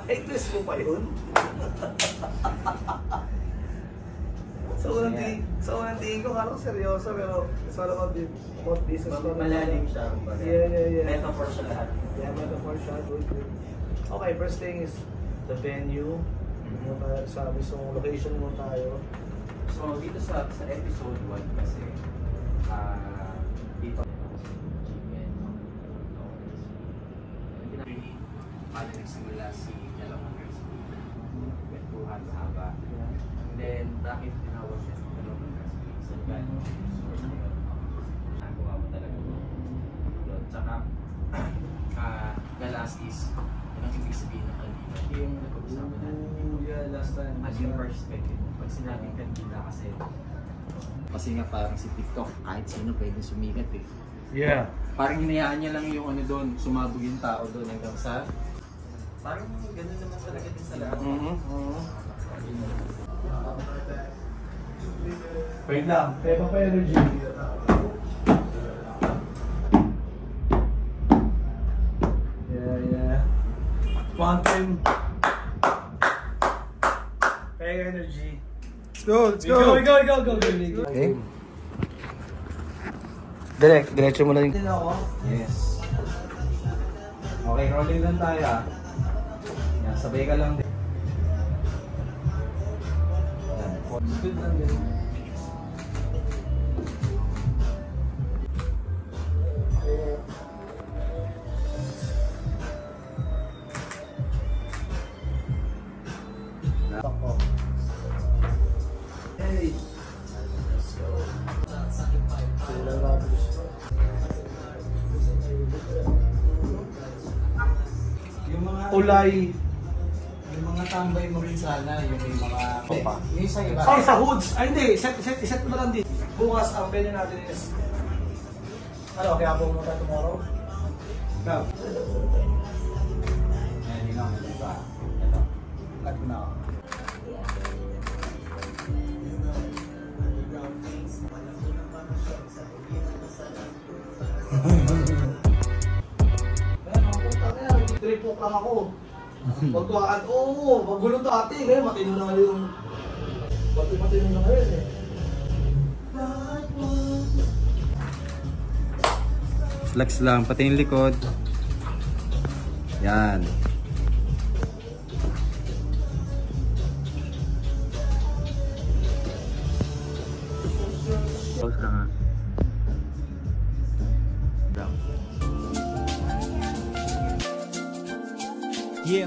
Ay, twist mo pa yun? Sa unang tingin ko, kala ko seryoso, pero it's all about business. Malalim siya. Yeah. Metaphor siya lahat. Yeah, metaphor siya. Good. Okay, first thing is the venue. Sabi, so location mo tayo. So, dito sa episode 1 kasi, dito, paano nagsimula si Yellow Hunters, kwentuhan sa haba. And then, bakit tinawag siya sa Yellow Hunters? So, gano'n, source na yun. Nagawa mo talaga yun. Tsaka, the last is, anong ibig sabihin ng kandila? Yung nag-uusapan natin. Yeah, last time. As yung perspective. Pag sinabing kandila kasi nga parang si TikTok, kahit sino pwede sumikat eh. Yeah. Parang hinayaan niya lang yung ano doon, sumabog yung tao doon hanggang sa... Parang gano'n naman talaga din sa lahat. Wait lang, Peppa pa energy. Yeah. One time. Pega energy. Let's go. Go. Okay. Diretso mo lang. Yes. Okay, rolling lang tayo ah. Yan, sabay ka lang din. Yan. Good lang din. Hey. Yung mga Ulay. yung mga tambay mo rin sana, yung may mga yung isa iba. Ay, sa hoods. Ay, hindi. Set mo lang din. Bukas, ang venue natin is... Ano, kaya po mo tayo tomorrow? Ikaw. Yan, yun lang. Diba? Ito. Cut mo na ako. Tripok lang ako. Magtuhaan, magulo to ate. Ngayon, matino na yung... Matino na ngayon eh. Flex lang, pati yung likod. Yan. Pause lang ha. Down. Yeah.